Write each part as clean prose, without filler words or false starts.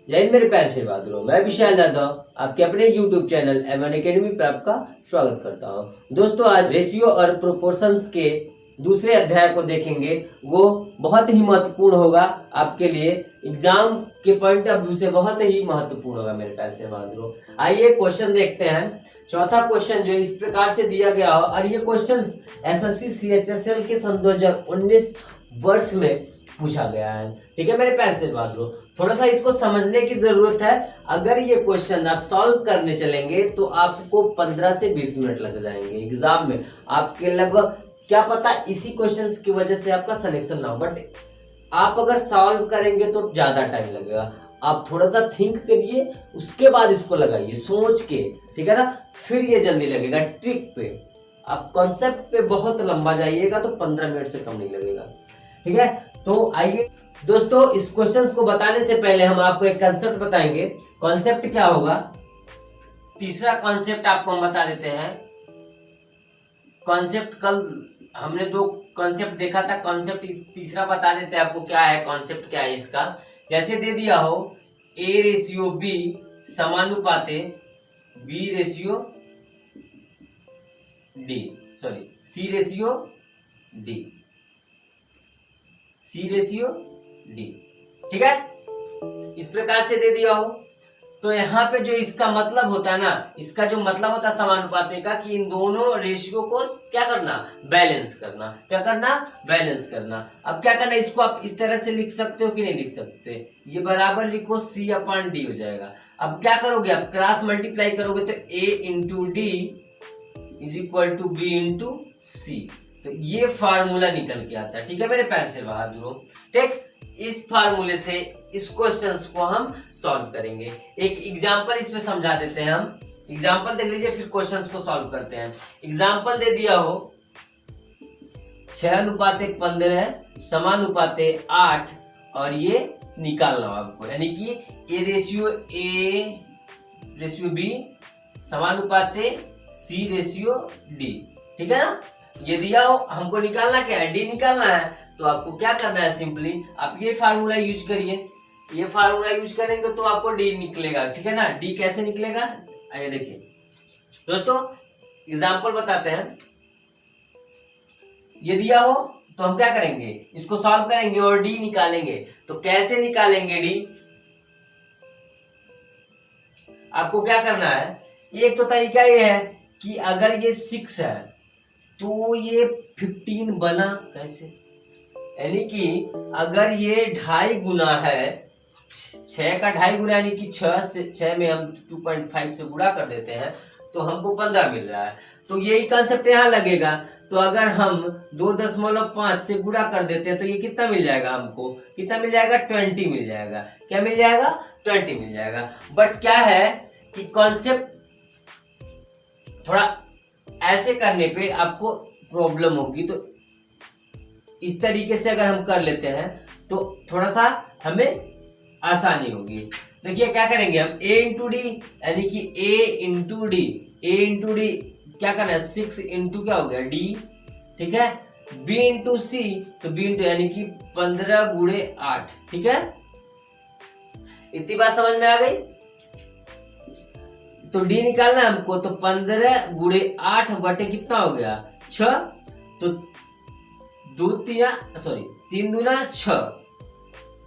जय हिंद मेरे प्यारे से बहादुरों, मैं विशाल यादव आपके अपने YouTube चैनल M1 अकेडमी पर आपका स्वागत करता हूं। दोस्तों, आज रेशियो और प्रोपोर्शंस के दूसरे अध्याय को देखेंगे। वो बहुत ही महत्वपूर्ण होगा आपके लिए, एग्जाम के पॉइंट ऑफ व्यू से बहुत ही महत्वपूर्ण होगा मेरे प्यारे से बहादुरों। आइए क्वेश्चन देखते हैं। चौथा क्वेश्चन जो इस प्रकार से दिया गया हो, और ये क्वेश्चन SSC CHSL के सन 2019 वर्ष में पूछा गया है। ठीक है मेरे प्यारे से बहादुरों, थोड़ा सा इसको समझने की जरूरत है। अगर ये क्वेश्चन आप सॉल्व करने चलेंगे तो आपको 15 से 20 मिनट लग जाएंगे एग्जाम में। आपके लगभग क्या पता इसी क्वेश्चंस की वजह से आपका सिलेक्शन ना हो, बट आप अगर सॉल्व करेंगे तो ज्यादा टाइम लगेगा। आप थोड़ा सा थिंक करिए, उसके बाद इसको लगाइए सोच के, ठीक है ना, फिर ये जल्दी लगेगा। ट्रिक पे आप कॉन्सेप्ट पे बहुत लंबा जाइएगा तो 15 मिनट से कम नहीं लगेगा। ठीक है, तो आइए दोस्तों, इस क्वेश्चंस को बताने से पहले हम आपको एक कॉन्सेप्ट बताएंगे। कॉन्सेप्ट क्या होगा, तीसरा कॉन्सेप्ट आपको हम बता देते हैं। कॉन्सेप्ट कल हमने 2 कॉन्सेप्ट देखा था, कॉन्सेप्ट तीसरा बता देते हैं आपको क्या है, कॉन्सेप्ट क्या है इसका। जैसे दे दिया हो A/B समानुपाते C/D, ठीक है, इस प्रकार से दे दिया हो। तो यहाँ पे जो इसका मतलब होता है ना, इसका जो मतलब होता है समानुपाते का, कि इन दोनों रेशियो को क्या करना, बैलेंस करना। क्या करना, बैलेंस करना। अब क्या करना, इसको आप इस तरह से लिख सकते हो कि नहीं लिख सकते, ये बराबर लिखो C/D हो जाएगा। अब क्या करोगे, आप क्रॉस मल्टीप्लाई करोगे तो A/D = B/C, तो ये फार्मूला निकल के आता है। ठीक है मेरे प्यारे से बहादुरों, ठीक, इस फार्मूले से इस क्वेश्चंस को हम सॉल्व करेंगे। एक एग्जांपल इसमें समझा देते हैं हम। एग्जांपल देख लीजिए, फिर क्वेश्चंस को सॉल्व करते हैं। एग्जांपल दे दिया हो 6:15 समानुपाते 8, और ये निकालना हो आपको, यानी कि A/B समानुपाते C/D, ठीक है ना। ये दिया हो, हमको निकालना क्या है, D निकालना है। तो आपको क्या करना है, सिंपली आप ये फार्मूला यूज करिए। ये फार्मूला यूज करेंगे तो आपको D निकलेगा, ठीक है ना। D कैसे निकलेगा, आइए देखिए दोस्तों, एग्जांपल बताते हैं। ये दिया हो तो हम क्या करेंगे, इसको सॉल्व करेंगे और D निकालेंगे। तो कैसे निकालेंगे D, आपको क्या करना है, एक तो तरीका ये है कि अगर ये 6 है तो ये 15 बना कैसे, यानी कि अगर ये 2.5 गुना है, 6 का 2.5 गुना, यानी कि 6 में हम 2.5 से गुणा कर देते हैं तो हमको 15 मिल रहा है। तो यही कंसेप्ट यहाँ लगेगा। तो अगर हम 2.5 से गुणा कर देते हैं तो ये कितना मिल जाएगा, हमको कितना मिल जाएगा, 20 मिल जाएगा। क्या मिल जाएगा, 20 मिल जाएगा। बट क्या है कि कॉन्सेप्ट थोड़ा ऐसे करने पे आपको प्रॉब्लम होगी, तो इस तरीके से अगर हम कर लेते हैं तो थोड़ा सा हमें आसानी होगी। देखिए क्या करेंगे हम, A/D, यानी कि A/D क्या करना है, 6 इंटू क्या हो गया D, ठीक है। B/C, तो B इंटू यानी कि 15 × 8, ठीक है। इतनी बात समझ में आ गई। तो D निकालना है हमको, तो 15 × 8 बटे कितना हो गया, 6। तो 3 दूना 6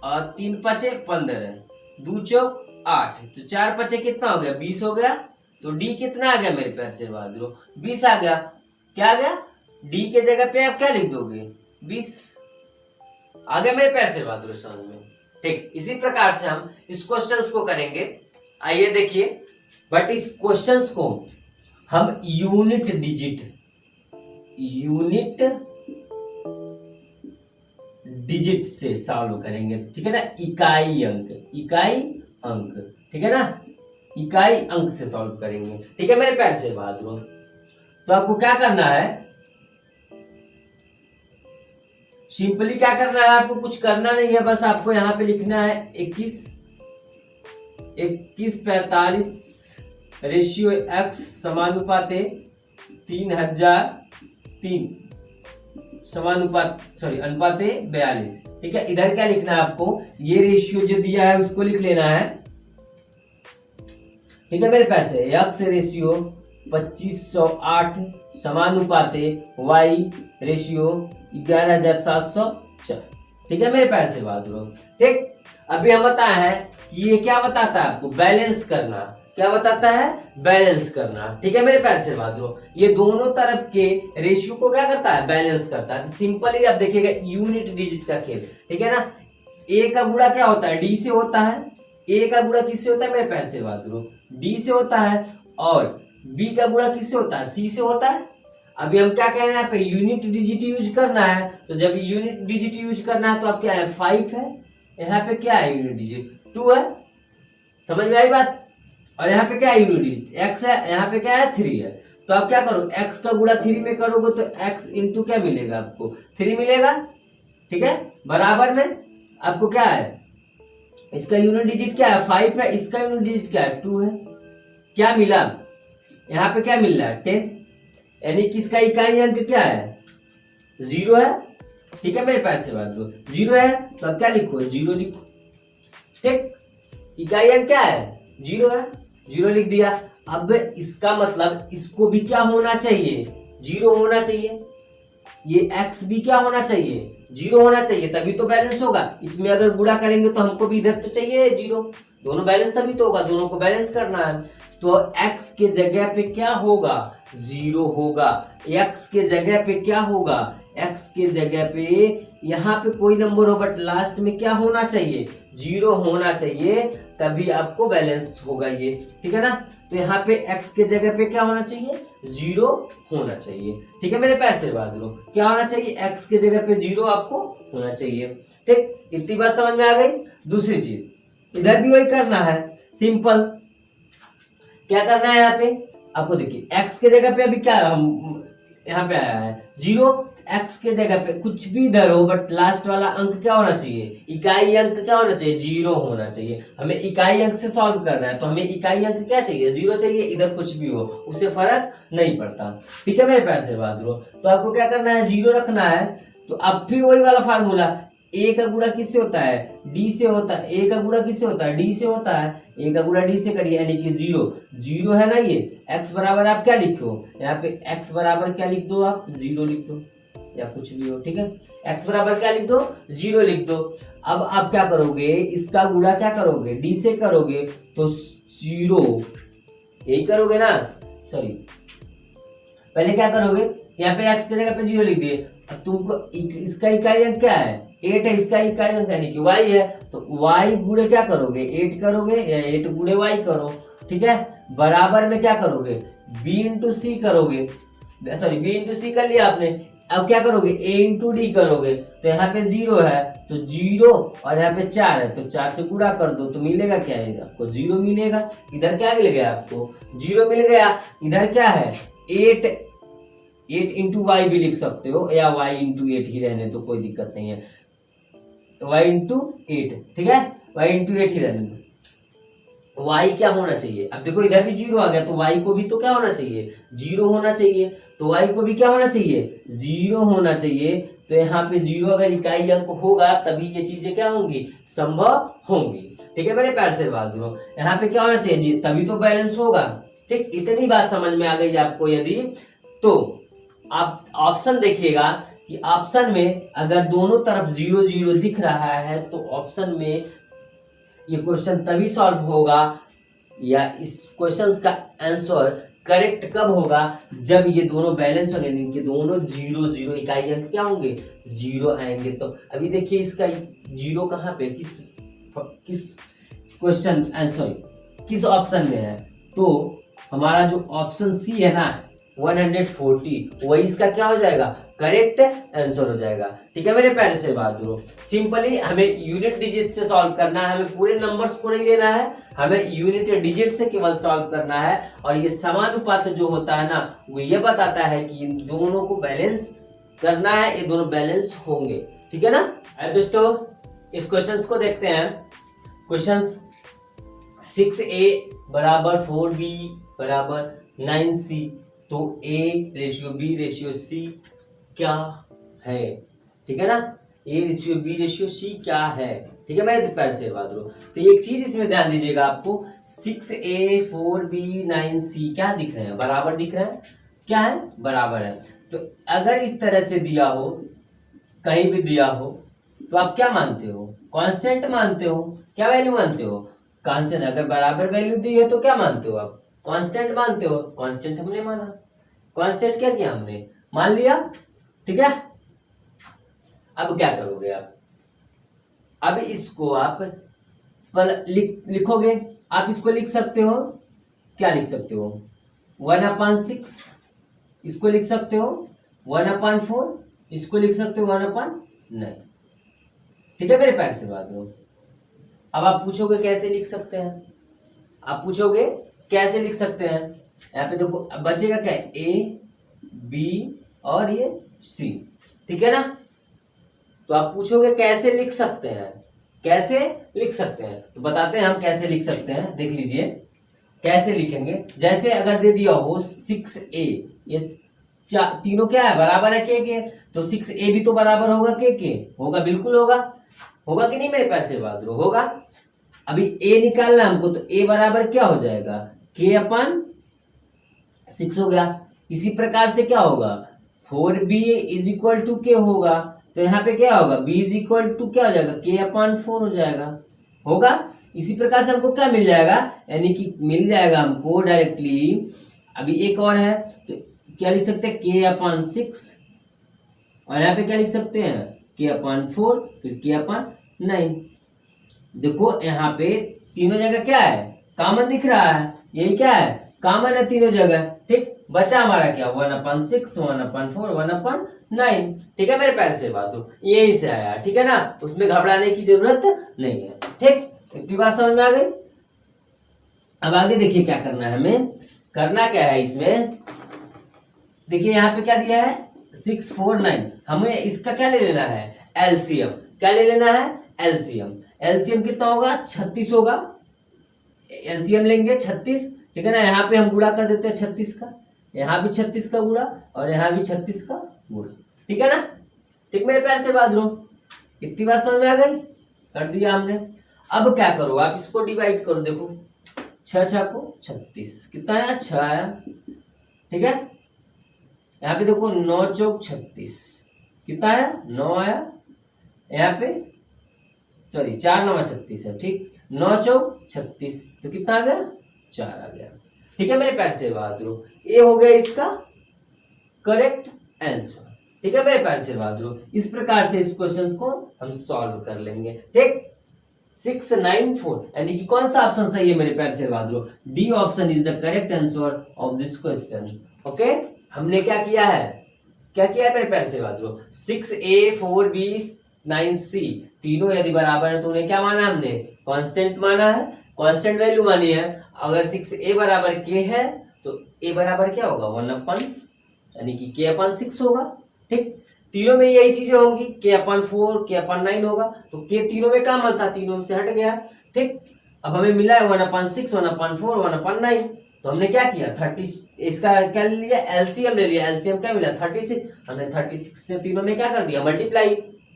और 3 5 15, 2 चौक 8, तो 4 5 कितना हो गया, 20 हो गया। तो D कितना आ गया मेरे प्यार से बहादुरों, 20 आ गया। क्या आ गया, D के जगह पे आप क्या लिख दोगे, 20 आ गया मेरे प्यार से बहादुरों, समझ में। ठीक, इसी प्रकार से हम इस क्वेश्चंस को करेंगे। आइए देखिए, बट इस क्वेश्चंस को हम यूनिट डिजिट से सॉल्व करेंगे, ठीक है ना। इकाई अंक, ठीक है ना, इकाई अंक से सॉल्व करेंगे, ठीक है मेरे प्यार से बहादुरों। तो आपको क्या करना है, सिंपली क्या करना है, आपको कुछ करना नहीं है, बस आपको यहाँ पे लिखना है 21:45 रेशियो x समानुपाते 3003 अनुपाते 42, ठीक है। इधर क्या लिखना है आपको, ये रेशियो जो दिया है उसको लिख लेना है ठीक है मेरे प्यार से, x रेशियो 2508 समानुपाते y रेशियो 11704। ठीक है मेरे प्यार से बहादुरों। ठीक, अभी हम बताए हैं कि ये क्या बताता है आपको, बैलेंस करना। क्या बताता है, बैलेंस करना। ठीक है मेरे प्यार से बहादुरों, ये दोनों तरफ के रेशियो को क्या करता है, बैलेंस करता है। सिंपली आप देखिएगा यूनिट डिजिट का खेल, ठीक है ना। ए का गुणा क्या होता है, डी से होता है। ए का गुणा किससे होता है मेरे प्यार से बहादुरों, डी से होता है। और बी का गुणा किससे होता है, सी से होता है। अभी हम क्या कह रहे हैं यहाँ पे, यूनिट डिजिट यूज करना है। तो जब यूनिट डिजिट यूज करना है तो अब क्या है, 5 है। यहाँ पे क्या है, यूनिट डिजिट 2 है। समझ में आई बात। और यहाँ पे क्या है, यूनिट डिजिट x है, यहाँ पे क्या है, 3 है। तो आप क्या करो, x का गुणा 3 में करोगे तो x इंटू क्या मिलेगा आपको, 3 मिलेगा। ठीक है, बराबर में आपको क्या है, इसका यूनिट डिजिट क्या है, 5 है। इसका यूनिट डिजिट क्या है, 2 है। क्या मिला, यहाँ पे क्या मिल रहा है, 10। यानी किसका इकाई अंक क्या है, 0 है। ठीक है मेरे पास से बात, 0 है तो अब क्या लिखो, 0 लिखो। ठीक, इकाई अंक क्या है, 0 है, 0 लिख दिया। अब इसका मतलब इसको भी क्या होना चाहिए, 0 होना चाहिए। ये x भी क्या होना चाहिए, 0 होना चाहिए, तभी तो बैलेंस होगा। इसमें अगर गुणा करेंगे तो हमको भी इधर तो चाहिए 0, दोनों बैलेंस तभी तो होगा, दोनों को बैलेंस करना है। तो x के जगह पे क्या होगा, 0 होगा। x के जगह पे क्या होगा, x के जगह पे यहाँ पे कोई नंबर हो बट लास्ट में क्या होना चाहिए, 0 होना चाहिए, तभी आपको बैलेंस होगा ये। ठीक है ना। तो यहाँ पे x के जगह पे क्या होना चाहिए, 0 होना चाहिए। ठीक है मेरे प्यार से बात लो, क्या होना चाहिए, x के जगह पे 0 आपको होना चाहिए। ठीक, इतनी बात समझ में आ गई। दूसरी चीज इधर भी वही करना है, सिंपल। क्या करना है यहाँ पे आपको, देखिए x के जगह पे अभी क्या हम यहाँ पे आया है 0, x के जगह पे कुछ भी इधर हो बट लास्ट वाला अंक क्या होना चाहिए, इकाई अंक क्या होना चाहिए, 0 होना चाहिए। हमें इकाई अंक से सॉल्व करना है तो हमें इकाई अंक क्या चाहिए, 0 चाहिए। इधर कुछ भी हो उससे फर्क नहीं पड़ता। ठीक है मेरे प्यार से बात लो, तो आपको क्या करना है, 0 रखना है। तो अब फिर वही वाला फार्मूला, ए का गुणा किससे होता है, डी से होता है। ए का गुणा किससे होता है, डी से होता है। ए का गुणा डी से करिए, यानी कि 0 0 है ना। ये x बराबर आप क्या लिखो, यहाँ पे x बराबर क्या लिख दो आप, 0 लिख दो या कुछ भी हो। ठीक है, x बराबर क्या लिख दो, 0 लिख दो। अब आप क्या करोगे, इसका गुणा क्या करोगे, डी से करोगे तो 0 यही करोगे ना, सॉरी पहले क्या करोगे, यहाँ पे x की जगह पे 0 लिख दिए। अब तुमको इसका इकाई अंक क्या है, 8 है। इसका इकाई अंक यानी कि y है, तो y गुणे क्या करोगे, 8 करोगे या 8 गुणे y करो। ठीक है, बराबर में क्या करोगे, b इंटू सी करोगे, सॉरी b इंटू सी कर लिया आपने। अब क्या करोगे, a इंटू डी करोगे। तो यहाँ पे 0 है तो 0 और यहाँ पे 4 है तो 4 से गुणा कर दो तो मिलेगा क्या है आपको, 0 मिलेगा। इधर क्या मिल गया आपको, 0 मिल गया। इधर क्या है, 8 इंटू वाई भी लिख सकते हो या y इंटू 8 ही रहने तो कोई दिक्कत नहीं है, y इंटू 8। ठीक है, y इंटू 8 ही रहने दो। y क्या होना चाहिए, अब देखो इधर भी 0 आ गया तो y को भी तो क्या होना चाहिए, 0 होना चाहिए। तो y को भी क्या होना चाहिए, 0 होना चाहिए। तो यहाँ पे 0 अगर इकाई अंक होगा तभी ये चीजें क्या होंगी, संभव होंगी। ठीक है मेरे प्यार से बात करो, यहाँ पे क्या होना चाहिए, तभी तो बैलेंस होगा। ठीक, इतनी बात समझ में आ गई आपको। यदि तो आप ऑप्शन देखिएगा कि ऑप्शन में अगर दोनों तरफ 0 0 दिख रहा है तो ऑप्शन में ये क्वेश्चन तभी सॉल्व होगा या इस क्वेश्चन का आंसर करेक्ट कब होगा, जब ये दोनों बैलेंस होंगे, इनके दोनों 0 0 इकाई अंक क्या होंगे, 0 आएंगे। तो अभी देखिए इसका 0 कहाँ पे, किस क्वेश्चन आंसर किस ऑप्शन में है, तो हमारा जो ऑप्शन सी है ना 140, वही इसका क्या हो जाएगा, करेक्ट आंसर हो जाएगा। ठीक है मेरे प्यारे से बात करो, सिंपली हमें यूनिट डिजिट से सॉल्व करना है, हमें पूरे नंबर्स को नहीं लेना है, हमें यूनिट डिजिट से केवल सॉल्व करना है। और ये समानुपात जो होता है ना वो ये बताता है कि इन दोनों को बैलेंस करना है, ये दोनों बैलेंस होंगे। ठीक है ना। दोस्तों इस क्वेश्चन को देखते हैं। क्वेश्चन 6a बराबर 4b बराबर 9c, तो a ratio b ratio c क्या है। ठीक है ना, a ratio b ratio c क्या है। ठीक है मेरे प्यारे से बहादुरों। तो एक चीज इसमें ध्यान दीजिएगा, आपको 6A 4B 9C क्या दिख रहे हैं, बराबर दिख रहे हैं, क्या है, बराबर है। तो अगर इस तरह से दिया हो, कहीं भी दिया हो, तो आप क्या मानते हो, कांस्टेंट मानते हो, क्या वैल्यू मानते हो, कांस्टेंट। अगर बराबर वैल्यू दी है तो क्या मानते हो आप, कांस्टेंट मानते हो। कांस्टेंट हमने माना, कांस्टेंट क्या किया हमने, मान लिया, ठीक है। अब क्या करोगे आप, अब इसको आप लिखोगे, आप इसको लिख सकते हो, क्या लिख सकते हो, 1/6, इसको लिख सकते हो 1/4, इसको लिख सकते हो 1/9, ठीक है मेरे प्यारे से बहादुरों। अब आप पूछोगे कैसे लिख सकते हैं, आप पूछोगे कैसे लिख सकते हैं, यहाँ पे देखो बचेगा क्या, A B और ये C, ठीक है ना। तो आप पूछोगे कैसे लिख सकते हैं, कैसे लिख सकते हैं, तो बताते हैं हम कैसे लिख सकते हैं, देख लीजिए कैसे लिखेंगे। जैसे अगर दे दिया हो 6A, ये तीनों क्या है, बराबर है के, तो 6A भी तो बराबर होगा के, होगा, बिल्कुल होगा, होगा कि नहीं मेरे प्यारे से बहादुर, होगा। अभी A निकालना हमको, तो A बराबर क्या हो जाएगा, K/6 हो गया। इसी प्रकार से क्या होगा, 4B = K होगा, तो यहाँ पे क्या होगा, B = क्या हो जाएगा, K/4 हो जाएगा, होगा। इसी प्रकार से हमको क्या मिल जाएगा, यानी कि मिल जाएगा हमको डायरेक्टली। अभी एक और है, तो क्या लिख सकते हैं, K/6, और यहाँ पे क्या लिख सकते हैं, K/4, फिर K/9। देखो यहाँ पे तीनों जगह क्या है, कॉमन दिख रहा है, यही क्या है, कॉमन है तीनों जगह, ठीक। बचा हमारा क्या, 1/6, 1/4, 1/9, ठीक है मेरे प्यारे से बात, यही से आया, ठीक है ना, उसमें घबराने की जरूरत नहीं है, ठीक। इतनी बात समझ में आ गई। अब आगे देखिए क्या करना है, हमें करना क्या है इसमें, देखिए यहाँ पे क्या दिया है 6 4 9, हमें इसका क्या ले लेना है, एलसीएम। क्या ले लेना है, एलसीएम। एलसीएम कितना होगा, 36 होगा, एलसीएम लेंगे 36, ठीक है ना। यहाँ पे हम गुणा कर देते हैं 36 का, यहाँ भी 36 का गुणा और यहाँ भी 36 का गुणा, ठीक है ना, ठीक मेरे प्यार से बहादुरों। इतनी बात समझ में आ गई, कर दिया हमने। अब क्या करो, आप इसको डिवाइड करो, देखो 6 6 को 36, कितना आया, 6 आया, ठीक है। यहाँ पे देखो 9 चौक 36, कितना आया, 9 आया। यहाँ पे सॉरी 4 9 36 है, ठीक, 9 चौक 36, तो कितना आ गया, 4 आ गया, ठीक है मेरे प्यार से बहादुरों। ये हो गया इसका करेक्ट आंसर, ठीक है मेरे प्यार से बहादुरों। इस प्रकार से इस क्वेश्चन को हम सॉल्व कर लेंगे, ठीक। 6 9 4, यानी कि कौन सा ऑप्शन सही है मेरे प्यार से बहादुरों, D option is the correct answer of this question, okay. हमने क्या किया है, क्या किया है मेरे प्यार से बहादुरों, 6A 4B 9C तीनों यदि बराबर है तो उन्हें क्या माना हमने, कांस्टेंट माना है, कांस्टेंट वैल्यू मानी है। अगर 6A बराबर K है तो A बराबर क्या होगा, 1/, यानी कि K/6 होगा, ठीक। तीनों में यही चीजें होंगी, K/4 K/9 होगा, तो K तीनों में काम आता, तीनों में से हट गया, ठीक। अब हमें मिला है 1/6 1/4 1/9, तो हमने क्या किया 30, इसका क्या ले लिया, एलसीएम ले लिया। एलसीएम क्या मिला 36, हमने 36 से तीनों में क्या कर दिया, मल्टीप्लाई,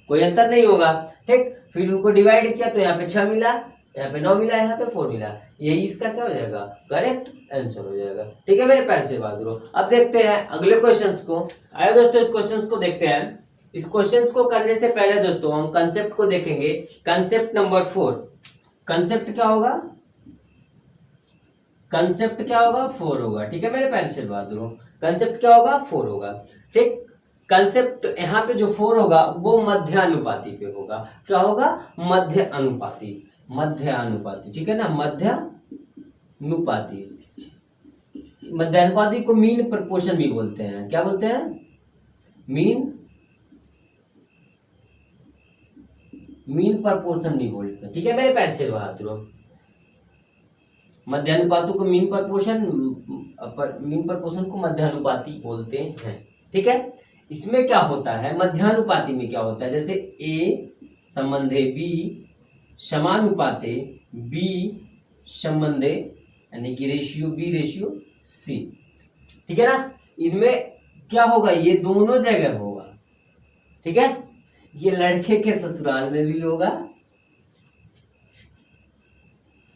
कोई अंतर नहीं होगा, ठीक। फिर उनको डिवाइड किया तो यहाँ पे 6 मिला, यहाँ पे 9 मिला, यहाँ पे 4 मिला, यही इसका क्या हो जाएगा, करेक्ट आंसर हो जाएगा, ठीक है मेरे प्यारे से बहादुरों। अब देखते हैं अगले क्वेश्चंस को। आइए दोस्तों इस क्वेश्चंस को देखते हैं। इस क्वेश्चंस को करने से पहले दोस्तों हम कंसेप्ट को देखेंगे। कंसेप्ट नंबर 4, कंसेप्ट क्या होगा, कंसेप्ट क्या होगा, 4 होगा, ठीक है मेरे प्यारे से बहादुरों। कंसेप्ट क्या होगा, 4 होगा, ठीक। कंसेप्ट यहाँ पे जो 4 होगा वो मध्यानुपाती पे होगा, क्या होगा, मध्य अनुपाती, मध्य अनुपाती, ठीक है ना, मध्यानुपाती। मध्यानुपाती को मीन प्रपोर्शन भी बोलते हैं, क्या बोलते हैं, मीन प्रपोर्शन भी बोलते हैं, ठीक है मेरे प्यारे से बहादुरों। मध्यानुपातों को मीन प्रपोर्शन को मध्यानुपाती बोलते हैं, ठीक है। इसमें क्या होता है, मध्यानुपाती में क्या होता है, जैसे A संबंधे B समानुपाते B संबंधे, यानी कि रेशियो B रेशियो C, ठीक है ना। इनमें क्या होगा, ये दोनों जगह होगा, ठीक है। ये लड़के के ससुराल में भी होगा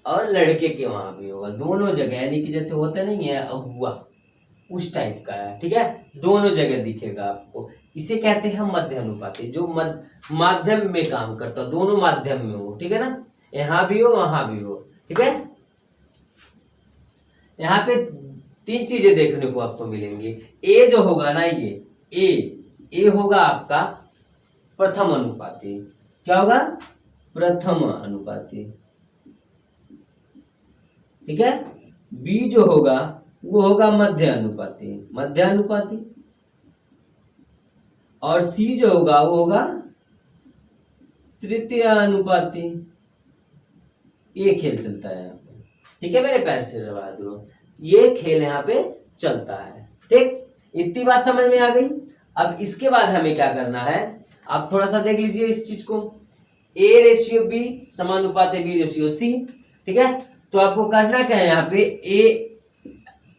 और लड़के के वहां भी होगा, दोनों जगह, यानी कि जैसे होता नहीं है अगुआ, उस टाइप का है, ठीक है, दोनों जगह दिखेगा आपको। इसे कहते हैं मध्य अनुपाती, जो माध्यम में काम करता हो, दोनों माध्यम में हो, ठीक है ना, यहाँ भी हो वहां भी हो, ठीक है। यहाँ पे 3 चीजें देखने को आपको मिलेंगी। ए जो होगा ना, ये ए होगा आपका प्रथम अनुपाती। क्या होगा? प्रथम अनुपाती, ठीक है। बी जो होगा वो होगा मध्य अनुपाती, मध्य अनुपाती। और सी जो होगा वो होगा तृतीय अनुपाती। ये खेल चलता है यहाँ पे, ठीक है मेरे प्यार से बहादुरों, ये खेल यहाँ पे चलता है, ठीक। इतनी बात समझ में आ गई। अब इसके बाद हमें क्या करना है, आप थोड़ा सा देख लीजिए इस चीज को। ए रेशियो बी समानुपात बी रेशियो सी, ठीक है। तो आपको करना क्या है, यहाँ पे ए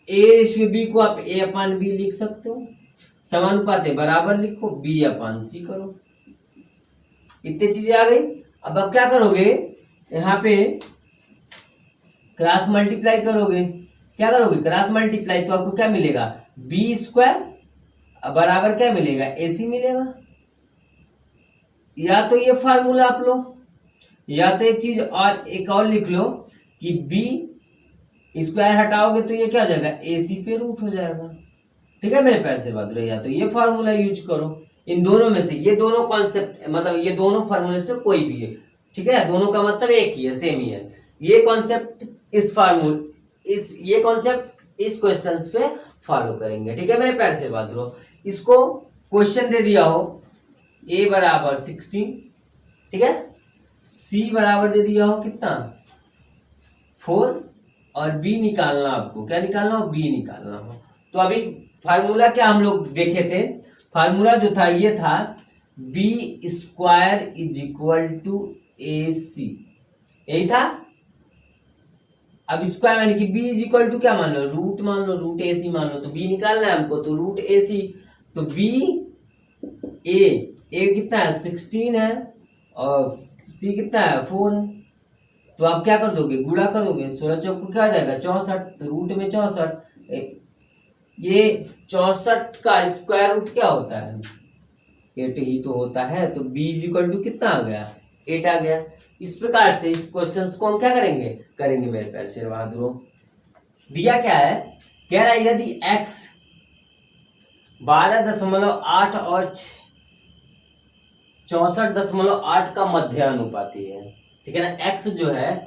रेशियो बी को आप ए अपान बी लिख सकते हो, समानुपात बराबर लिखो, बी अपान सी करो। इतनी चीजें आ गई। अब आप क्या करोगे, यहाँ पे क्रॉस मल्टीप्लाई करोगे। क्या करोगे? क्रॉस मल्टीप्लाई, तो आपको क्या मिलेगा? बी स्क्वायर बराबर क्या मिलेगा? AC मिलेगा। या तो ये फार्मूला आप लो, या तो एक चीज और, एक और लिख लो कि बी स्क्वायर हटाओगे तो ये क्या हो जाएगा? AC पे रूट हो जाएगा, ठीक है मेरे प्यार से बात रही। या तो ये फार्मूला यूज करो, इन दोनों में से, ये दोनों कॉन्सेप्ट, मतलब ये दोनों फार्मूले से कोई भी है, ठीक है, दोनों का मतलब एक ही है, सेम ही है। ये कॉन्सेप्ट इस फार्मूले, ये कॉन्सेप्ट इस क्वेश्चंस पे फॉलो करेंगे, ठीक है मेरे प्यार से बात रहो। इसको क्वेश्चन दे दिया हो a बराबर 16, ठीक है, c बराबर दे दिया हो कितना? 4, और b निकालना, आपको क्या निकालना हो? b निकालना हो। तो अभी फार्मूला क्या हम लोग देखे थे, फार्मूला जो था ये था b square is equal to AC, यही था। अब स्क्वायर यानी कि b इज इक्वल टू क्या मान लो? रूट मान लो, रूट AC मान लो। तो b निकालना है हमको, तो रूट AC, तो b a कितना है? 16 है, और c कितना है? 4 है। तो आप क्या कर दोगे? गुणा करोगे, 16 चौक को क्या आ जाएगा? 64, तो रूट में 64, ये 64 का स्क्वायर रूट क्या होता है? 8 ही तो होता है। तो b इज इक्वल टू कितना आ गया? 8 आ गया। इस प्रकार से इस क्वेश्चन को हम क्या करेंगे मेरे प्यार से बहादुरों। दिया क्या है, कह रहा है यदि x 12.8 और 64.8 का मध्य अनुपाती है, ठीक है ना। x जो है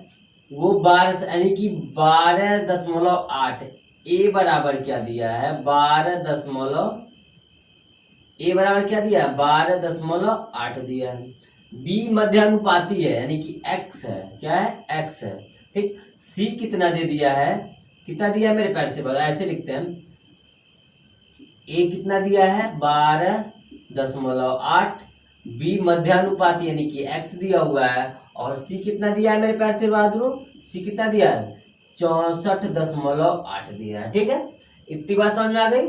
वो 12 यानी कि 12.8, a बराबर क्या दिया है? 12.8 दिया है। b मध्य अनुपाती है यानी कि x है, क्या है? x है, ठीक। c कितना दे दिया है? कितना दिया है मेरे प्यार से बताओ, ऐसे लिखते हैं। a कितना दिया है? 12.8, b मध्य अनुपाती यानी कि x दिया हुआ है, और c कितना दिया है मेरे प्यार से बहादुरों? c कितना दिया है? 64.8 दिया है, ठीक है। इतनी बात समझ में आ गई।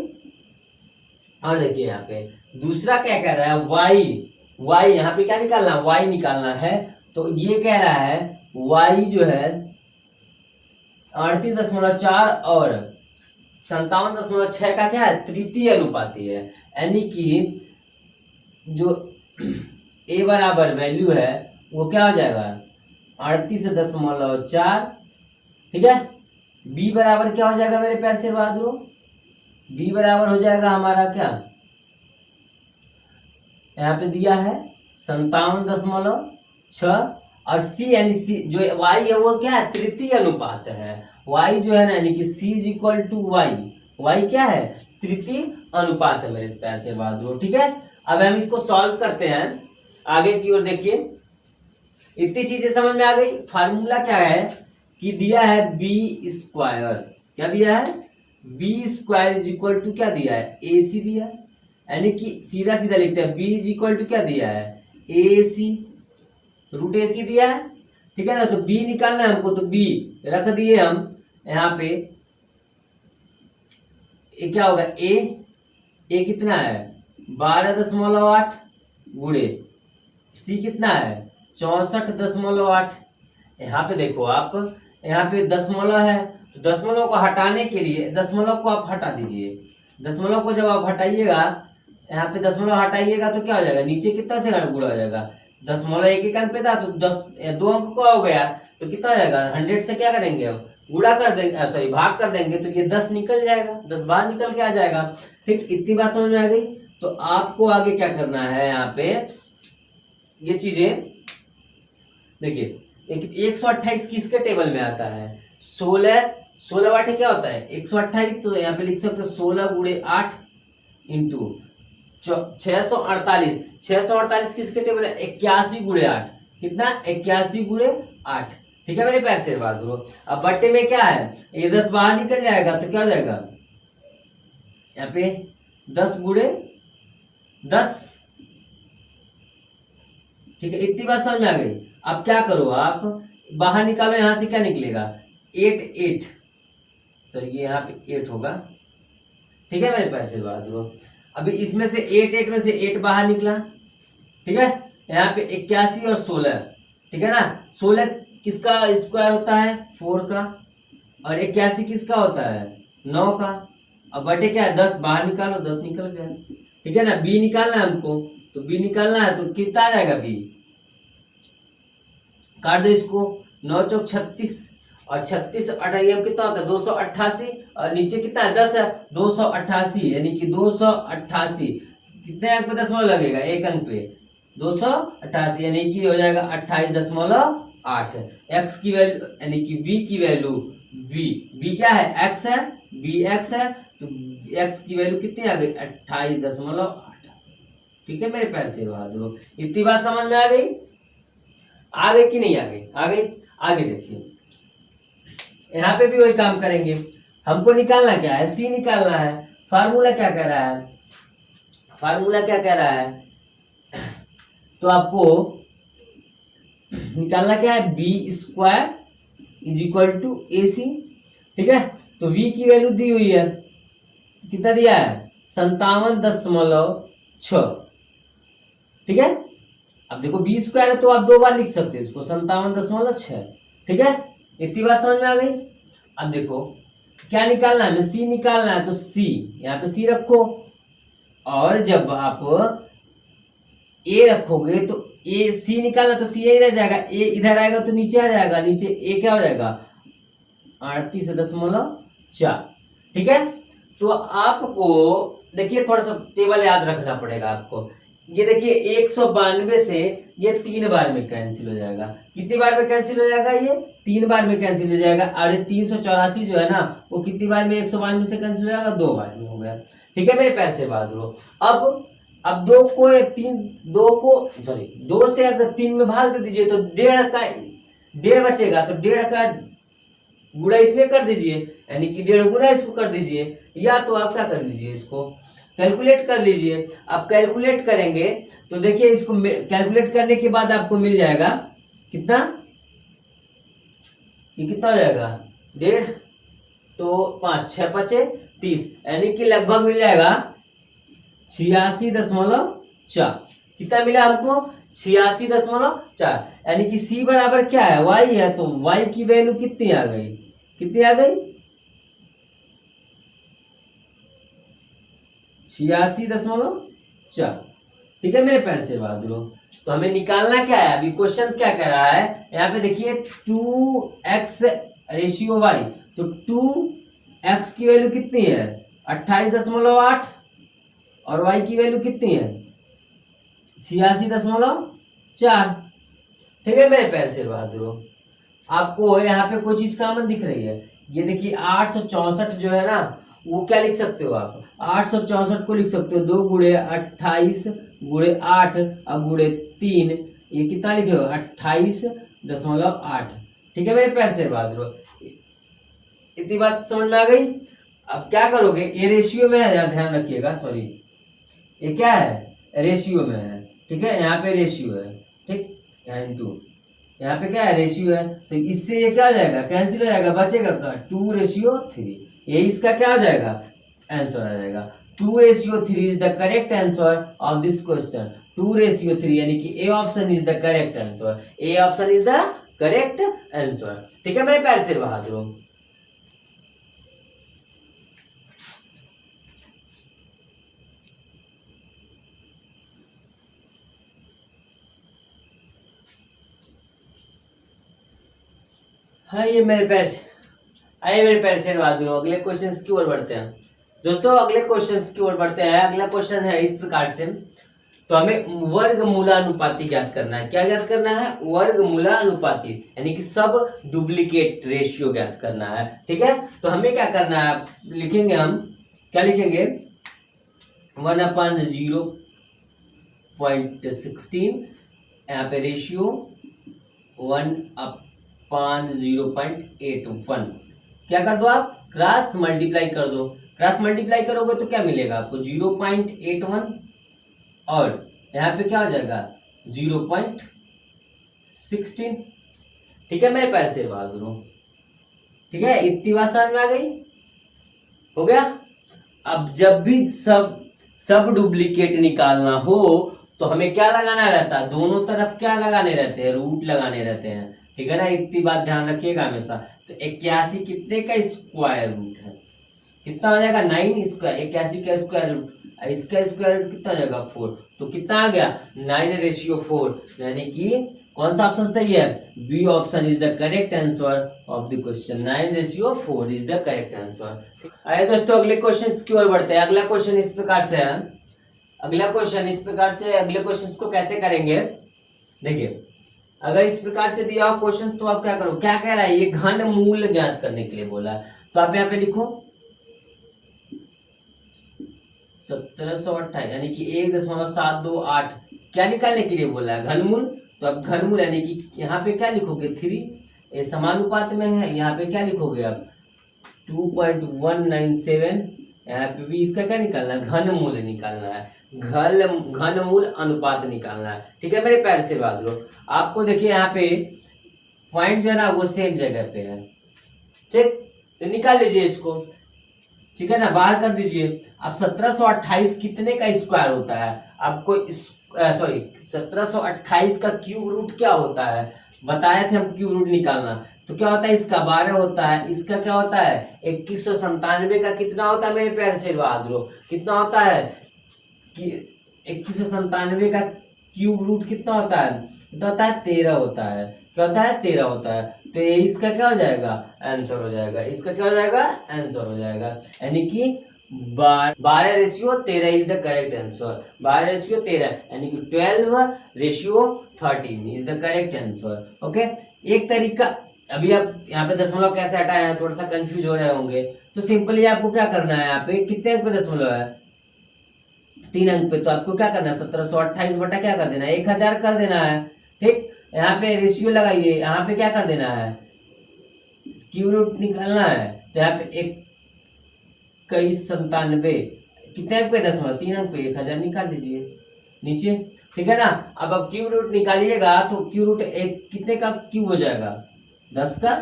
और देखिए यहाँ पे दूसरा क्या कह रहा है, y यहाँ पे क्या निकालना है? y निकालना है। तो ये कह रहा है y जो है 38.4 और 57.6 का क्या है? तृतीय अनुपाती है, यानी कि जो a बराबर वैल्यू है वो क्या हो जाएगा? 38.4, ठीक है। b बराबर क्या हो जाएगा मेरे प्यार से बहादुरों? b बराबर हो जाएगा हमारा क्या, यहाँ पे दिया है 57.6, और c यानी c जो y है वो क्या है? तृतीय अनुपात है। y जो है ना, यानी कि c is equal to y क्या है? तृतीय अनुपात है मेरे प्यार से बहादुरों, ठीक है। अब हम इसको सॉल्व करते हैं, आगे की ओर देखिए। इतनी चीजें समझ में आ गई। फार्मूला क्या है कि दिया है b स्क्वायर, क्या दिया है? b square is equal to क्या दिया है? AC दिया है, यानी कि सीधा सीधा लिखते हैं b इज इक्वल टू क्या दिया है? AC, रूट AC दिया है, ठीक है ना। तो b निकालना है हमको, तो b रख दिए हम यहाँ पे। ये क्या होगा? a कितना है? 12.8 गुणे c कितना है? 64.8। यहाँ पे देखो आप, यहाँ पे दशमलव है, तो दशमलव को हटाने के लिए दशमलव को आप हटा दीजिए। दशमलव को जब आप हटाइएगा, यहाँ पे दशमलव हटाइएगा तो क्या हो जाएगा, नीचे कितना से गुणा हो जाएगा, दशमलव एक एक अंक पे था तो 2 अंक का हो गया, तो कितना हो जाएगा, 100 से क्या करेंगे अब गुणा कर देंगे, सॉरी भाग कर देंगे, तो ये 10 निकल जाएगा, 10 बाहर निकल के आ जाएगा। ठीक, इतनी बात समझ में आ गई। तो आपको आगे क्या करना है, यहाँ पे ये चीजें देखिए, 128 किसके टेबल में आता है, 16 बाटे क्या होता है 128, तो यहाँ पे लिख सकते हो 16 गुणे 8 इंटू 648, 648 किसके टेबल है, 81 गुणे 8, कितना 81 गुणे 8। ठीक है मेरे पैर से बात करो। अब बट्टे में क्या है, ये 10 बाहर निकल जाएगा तो क्या हो जाएगा, यहाँ पे 10 गुणे 10। ठीक है, इतनी बात समझ में आ गई। अब क्या करो, आप बाहर निकालो, यहां से क्या निकलेगा 8 सॉरी ये यहाँ पे 8 होगा। ठीक है मेरे पैर से बात करो। अभी इसमें से 8 में से 8 बाहर निकला। ठीक है, यहाँ पे 81 और 16, ठीक है ना, 16 किसका स्क्वायर होता है 4 का, और 81 किसका होता है 9 का। अब बटे क्या है 10 बाहर निकालो, 10 निकल गया। ठीक है ना, बी निकालना है हमको, तो बी निकालना है तो कितना आ जाएगा बी, काट दो इसको, 9 चौक 36 और 36 अठाइए कितना होता है 288, और नीचे कितना है 10 है 288, यानी कि 288 कितने अंक पे दशमलव लगेगा, एक अंक पे 288, यानी कि हो जाएगा 28.8। एक्स की वैल्यू यानी कि v की वैल्यू v क्या है x है, v x है, तो x की वैल्यू कितनी आ गई 28.8। ठीक है मेरे पैर से बात दो, इतनी बात समझ में आ गई, आ गई कि नहीं आ गई, आ गई। आगे देखिए, यहाँ पे भी वही काम करेंगे, हमको निकालना क्या है, c निकालना है। फार्मूला क्या कह रहा है, फार्मूला क्या कह रहा है, तो आपको निकालना क्या है, B square is equal to A C. ठीक है, तो v की वैल्यू दी हुई है, कितना दिया है 57.6। ठीक है, अब देखो बी स्क्वायर है तो आप 2 बार लिख सकते हो इसको 57.6। ठीक है, इतनी बात समझ में आ गई। अब देखो क्या निकालना है, सी निकालना है, तो सी यहाँ पे सी रखो, और जब आप ए रखोगे तो ए सी निकालना तो सी यही रह जाएगा, ए इधर आएगा तो नीचे आ जाएगा, नीचे ए क्या हो जाएगा 38.4। ठीक है, तो आपको देखिए थोड़ा सा टेबल याद रखना पड़ेगा आपको। ये देखिए 192 से ये 3 बार में कैंसिल हो जाएगा, कितनी बार में कैंसिल हो जाएगा, ये 3 बार में कैंसिल हो जाएगा। और 384 जो है ना वो कितनी बार में 192 से कैंसिल हो जाएगा, 2 बार में हो गया। ठीक है मेरे पैर से बात हो। अब 2 से अगर 3 में भाग दे दीजिए तो 1.5 बचेगा, तो 1.5 का गुणा इसमें कर दीजिए, यानी कि 1.5 गुणा इसको कर दीजिए, या तो आप क्या कर लीजिए इसको कैलकुलेट कर लीजिए। आप कैलकुलेट करेंगे तो देखिए इसको कैलकुलेट करने के बाद आपको मिल जाएगा कितना, ये कितना हो जाएगा 1.5, तो 5 6 5 30, यानी कि लगभग मिल जाएगा 86.4। कितना मिला हमको 86.4, यानी कि c बराबर क्या है y है, तो y की वैल्यू कितनी आ गई, कितनी आ गई 86.4। ठीक है मेरे पैर से बात दो। तो हमें निकालना क्या है, अभी क्वेश्चन क्या कह रहा है, यहाँ पे देखिए 2x रेशियो y, तो 2x की वैल्यू कितनी है 28.8 और y की वैल्यू कितनी है 86.4। ठीक है मेरे पैर से बात दो। आपको यहाँ पे कोई चीज कॉमन दिख रही है, ये देखिए 864 जो है ना वो क्या लिख सकते हो आप, 864 को लिख सकते हो 2 गुणे 28 गुणे 8 और गुणे 3, ये कितना लिखे हो 28.8। ठीक है मेरे पैर से बात दो, इतनी बात समझ में आ गई। अब क्या करोगे, ये रेशियो में है, ध्यान रखिएगा, सॉरी ये क्या है रेशियो में है। ठीक है, यहाँ पे रेशियो है, ठीक, यहाँ इनटू यहाँ पे क्या है रेशियो है, तो इससे ये क्या हो जाएगा कैंसिल हो जाएगा, बचेगा 2:3, ये इसका क्या हो जाएगा आंसर आ जाएगा। 2:3 is the correct answer of this question. 2:3 यानी कि A option is the correct answer, A option is the correct answer. ठीक है मेरे प्यारे शेर बहादुरों। हाँ ये मेरे पैर आइए मेरे पैर शेर बहादुरों, अगले क्वेश्चन की ओर बढ़ते हैं। दोस्तों अगले क्वेश्चन की ओर बढ़ते हैं। अगला क्वेश्चन है इस प्रकार से, तो हमें वर्गमूलानुपाती ज्ञात करना है। क्या ज्ञात करना है? वर्गमूलानुपाती, यानी कि सब डुप्लीकेट रेशियो ज्ञात करना है। ठीक है, तो हमें क्या करना है, लिखेंगे हम क्या लिखेंगे, 1/0.16, यहाँ पे रेशियो 1/0.81। क्या कर दो आप, क्रॉस मल्टीप्लाई कर दो। क्रॉस मल्टीप्लाई करोगे तो क्या मिलेगा आपको, 0.81 और यहाँ पे क्या हो जाएगा 0.16। ठीक है मेरे प्यारे शेर बहादुरों। ठीक है, इतनी बात समझ में आ गई, हो गया। अब जब भी सब डुप्लीकेट निकालना हो तो हमें क्या लगाना रहता है, दोनों तरफ क्या लगाने रहते हैं, रूट लगाने रहते हैं। ठीक है ना, इतनी बात ध्यान रखिएगा हमेशा। तो 81 कितने का स्क्वायर रूट है, कितना हो जाएगा 9 स्क्वायर, 81 का स्क्वायर रूट, इसका स्क्वायर रूट कितना हो जाएगा 4, तो कितना आ गया 9/4, यानी कि कौन सा ऑप्शन सही है, B option is the correct answer of the question. 9/4 is the correct answer. आइए दोस्तों अगले क्वेश्चन की ओर बढ़ते हैं। अगला क्वेश्चन इस प्रकार से है, अगले क्वेश्चन को कैसे करेंगे, देखिए अगर इस प्रकार से दिया हो क्वेश्चन तो आप क्या करो, क्या कह रहा है, ये घन मूल ज्ञात करने के लिए बोला है। तो आप यहाँ पे लिखो 1728, यानी कि 1.728 क्या निकालने के लिए बोला है, घनमूल। तो अब घनमूल यानी कि यहाँ पे क्या लिखोगे 3, समानुपात में है, यहाँ पे क्या लिखोगे आप 2.197, यहाँ पे भी इसका क्या निकालना है, घनमूल निकालना है, घनमूल अनुपात निकालना है। ठीक है मेरे प्यारे से बहादुरों, आपको देखिए यहाँ पे पॉइंट जो है ना वो सेम जगह पे है। ठीक, तो निकाल लीजिए इसको। ठीक है ना, बाहर कर दीजिए। अब 1728 कितने का स्क्वायर होता है, आपको 1728 का क्यूब रूट क्या होता है, बताए थे हम क्यूब रूट निकालना। तो क्या होता है, इसका 12 होता है, इसका क्या होता है 2197 का कितना होता है मेरे प्यारे शेर बहादुरों, कितना होता है कि 2197 का क्यूब रूट कितना होता है, कितना होता है 13 होता है। क्या होता है 13 होता है। तो ये इसका क्या हो जाएगा, आंसर हो जाएगा, इसका क्या हो जाएगा, आंसर हो जाएगा, यानी कि 12/13 इज द करेक्ट आंसर। 12/13 यानी कि 12/13 is the correct answer. Okay, एक तरीका, अभी आप यहाँ पे दशमलव कैसे हटाए हैं, थोड़ा सा कंफ्यूज हो रहे होंगे। तो सिंपली आपको क्या करना है, यहाँ पे कितने अंक पे दशमलव है, 3 अंक पे। तो आपको क्या करना है, 1728 बटा क्या कर देना है, 1000 कर देना है। ठीक, यहाँ पे रेशियो लगाइए, यहाँ पे क्या कर देना है, क्यूब रूट निकालना है। तो यहाँ पे 2197 कितने अंक पे दशमलव, 3 अंक पे, 1000 निकाल लीजिए नीचे। ठीक है ना, अब आप क्यूब रूट निकालिएगा तो क्यूब रूट एक कितने का क्यूब हो जाएगा, 10 का,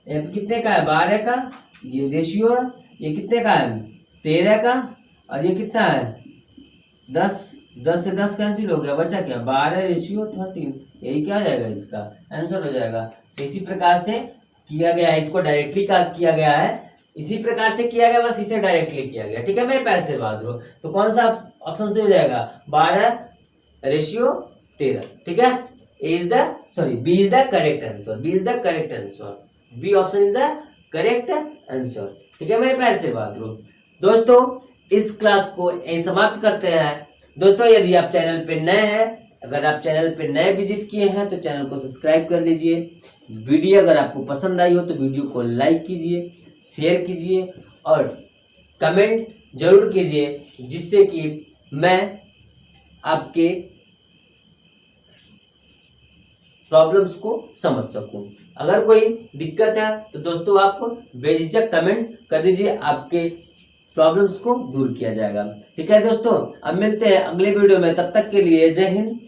कितने का है 12 का, ये रेशियो, ये कितने का है 13 का, और ये कितना है 10 से 10 कैंसिल हो गया, बचा क्या 12/13, यही क्या हो जाएगा, इसका आंसर हो जाएगा। तो इसी प्रकार से किया गया है, इसको डायरेक्टली का किया गया है, इसी प्रकार से किया गया, बस इसे डायरेक्टली किया गया। ठीक है मेरे प्यारे से बहादुरों, तो कौन सा ऑप्शन से हो जाएगा 12/13। ठीक है, B is the correct answer, B is the correct answer, B option is the correct answer. ठीक है मेरे प्यारे से बहादुरों, दोस्तों इस क्लास को यही समाप्त करते हैं। दोस्तों यदि आप चैनल पे नए हैं, अगर आप चैनल पे नए विजिट किए हैं तो चैनल को सब्सक्राइब कर लीजिए। वीडियो अगर आपको पसंद आई हो तो वीडियो को लाइक कीजिए, शेयर कीजिए और कमेंट जरूर कीजिए, जिससे कि मैं आपके प्रॉब्लम्स को समझ सकूं। अगर कोई दिक्कत है तो दोस्तों आप बेझिझक कमेंट कर दीजिए, आपके प्रॉब्लम्स को दूर किया जाएगा। ठीक है दोस्तों, अब मिलते हैं अगले वीडियो में, तब तक के लिए जय हिंद